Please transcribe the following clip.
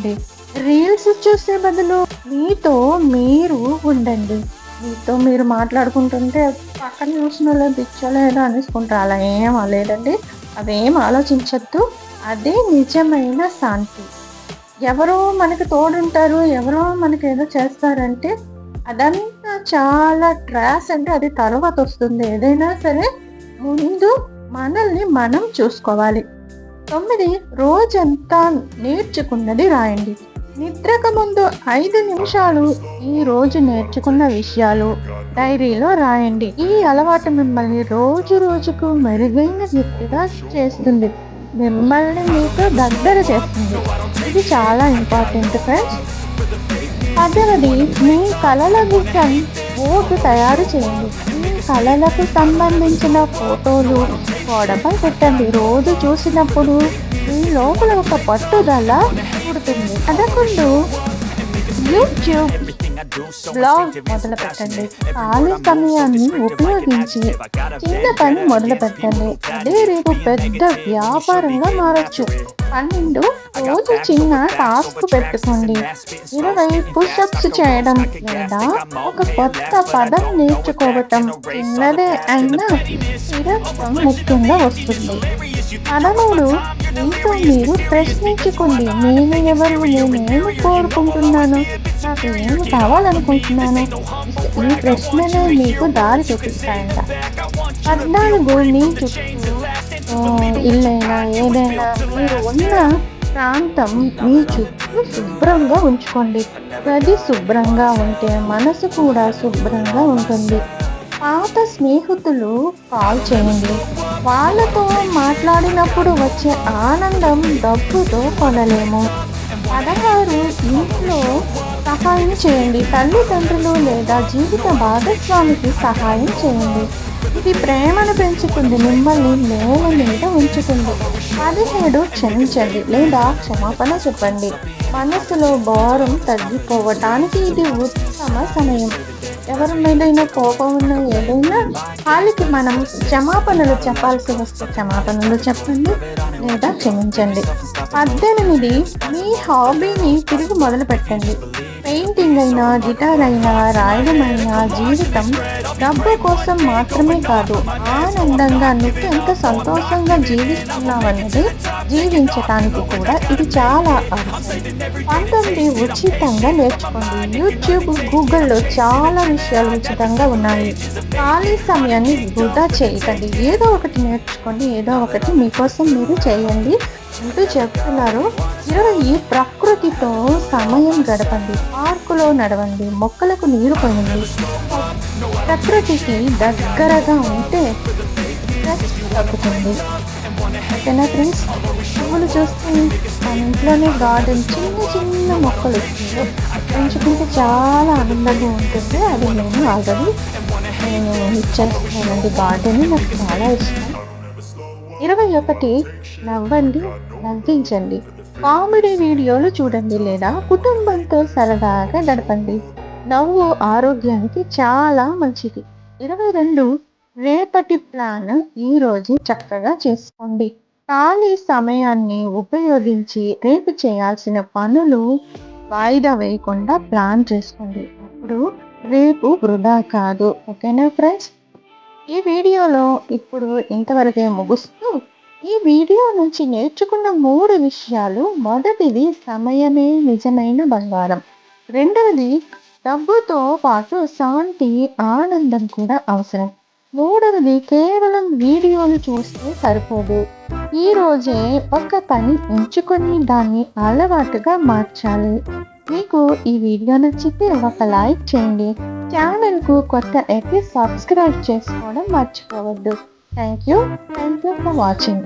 చేసుకోండి. రీల్స్ చూసే బదులు మీతో మీరు ఉండండి. మీతో మీరు మాట్లాడుకుంటుంటే పక్కన చూసినోళ్ళు పిచ్చోలేదో అనేసుకుంటారు. అలా ఏం లేదండి. అవేం ఆలోచించొద్దు. అదే నిజమైన శాంతి. ఎవరో మనకు తోడుంటారు, ఎవరో మనకేదో చేస్తారంటే అదంతా చాలా ట్రాష్. అంటే అది తర్వాత వస్తుంది. ఏదైనా సరే ముందు మనల్ని మనం చూసుకోవాలి. 9 రోజంతా నేర్చుకున్నది రాయండి. నిద్రకు ముందు 5 నిమిషాలు ఈ రోజు నేర్చుకున్న విషయాలు డైరీలో రాయండి. ఈ అలవాటు మిమ్మల్ని రోజు రోజుకు మెరుగైన వ్యక్తిగా చేస్తుంది. మిమ్మల్ని మీకు దగ్గర చేస్తుంది. ఇది చాలా ఇంపార్టెంట్ ఫ్రెండ్స్. 10వది, మీ కళల విషయం బోర్డు తయారు చేయండి. మీ కళలకు సంబంధించిన ఫోటోలు గోడపై పెట్టండి. రోజు చూసినప్పుడు మీ లోపల ఒక పట్టుదల పుడుతుంది. 11, యూట్యూబ్ బ్లాగ్ మొదలు పెట్టండి. ఖాళీ సమయాన్ని ఉపయోగించి చిన్న పని మొదలు పెట్టండి. అదే రేపు పెద్ద వ్యాపారంగా మారచ్చు. 12, రోజు చిన్న టాస్క్ పెట్టుకోండి. 20 పుషప్స్ చేయడం లేదా ఒక కొత్త పదం నేర్చుకోవటం. చిన్నదే అయినా స్థిరత్వం ముఖ్యంగా వస్తుంది. 13, మీతో మీరు ప్రశ్నించుకోండి. నేను ఎవరు, నేనేమి కోరుకుంటున్నాను, నాకు ఏమి కావాలనుకుంటున్నాను. ఈ ప్రశ్నలే మీకు దారి చూపిస్తాయంట. 14, మీ చుట్టూ ఇల్లైనా ఏదైనా మీరు ఉన్న ప్రాంతం మీ చుట్టూ శుభ్రంగా ఉంచుకోండి. గది శుభ్రంగా ఉంటే మనసు కూడా శుభ్రంగా ఉంటుంది. పాత స్నేహితులు కాల్ చేయండి. వాళ్ళతో మాట్లాడినప్పుడు వచ్చే ఆనందం డబ్బుతో కొనలేము. 16, ఇంట్లో సహాయం చేయండి. తల్లిదండ్రులు లేదా జీవిత భాగస్వామికి సహాయం చేయండి. ఇది ప్రేమను పెంచుతుంది, మిమ్మల్ని నేల మీద ఉంచుతుంది. 17, క్షమించండి లేదా క్షమాపణ చెప్పండి. మనసులో భారం తగ్గిపోవటానికి ఇది ఉత్తమ సమయం. ఎవరి మీదైనా కోపం ఉన్నా ఏదైనా వాళ్ళకి మనం క్షమాపణలు చెప్పాల్సి వస్తే క్షమాపణలు చెప్పండి లేదా క్షమించండి. 18, మీ హాబీని తిరిగి మొదలు పెట్టండి. పెయింటింగ్ అయినా, గిటార్ అయినా, రాయడం అయినా. జీవితం డబ్బు కోసం మాత్రమే కాదు, ఆనందంగా నువ్వు ఎంత సంతోషంగా జీవిస్తున్నావన్నది జీవించటానికి కూడా ఇది చాలా అవసరం. 19, ఉచితంగా నేర్చుకోండి. యూట్యూబ్, గూగుల్లో చాలా విషయాలు ఉచితంగా ఉన్నాయి. ఖాళీ సమయాన్ని వృధా చేయకండి. ఏదో ఒకటి నేర్చుకోండి, ఏదో ఒకటి మీకోసం మీరు చేయండి అంటూ చెప్తున్నారు. 20, ప్రకృతితో సమయం గడపండి. పార్కులో నడవండి, మొక్కలకు నీరు పోయండి. ప్రకృతికి దగ్గరగా ఉంటే స్ట్రెస్ తగ్గుతుంది. ఓకేనా ఫ్రెండ్స్? పువ్వులు చూస్తే మన ఇంట్లోనే గార్డెన్ చిన్న చిన్న మొక్కలు పెంచుకుంటే చాలా ఆనందంగా ఉంటుంది. అది నేను ఇచ్చేస్తున్నానండి. గార్డెన్ నాకు చాలా ఇష్టం. 21, నవ్వండి, నవ్వించండి. కామెడీ వీడియోలు చూడండి లేదా కుటుంబంతో సరదాగా గడపండి. నవ్వు ఆరోగ్యానికి చాలా మంచిది. 22, రేపటి ప్లాన్ ఈ రోజు చక్కగా చేసుకోండి. ఖాళీ సమయాన్ని ఉపయోగించి రేపు చేయాల్సిన పనులు వాయిదా వేయకుండా ప్లాన్ చేసుకోండి. అప్పుడు రేపు వృధా కాదు. ఓకేనా ఫ్రెండ్స్? ఈ వీడియోలో ఇప్పుడు ఇంతవరకే ముగుస్తూ, ఈ వీడియో నుంచి నేర్చుకున్న 3 విషయాలు. మొదటిది, సమయమే నిజమైన బంగారం. రెండవది, డబ్బుతో పాటు శాంతి, ఆనందం కూడా అవసరం. మూడవది, కేవలం వీడియోలు చూస్తే సరిపోదు. ఈ రోజే ఒక పని ఎంచుకొని దాన్ని అలవాటుగా మార్చాలి. మీకు ఈ వీడియో నచ్చితే ఒక లైక్ చేయండి. ఛానల్కు కొత్త అయితే సబ్స్క్రైబ్ చేసుకోవడం మర్చిపోవద్దు. Thank you for watching.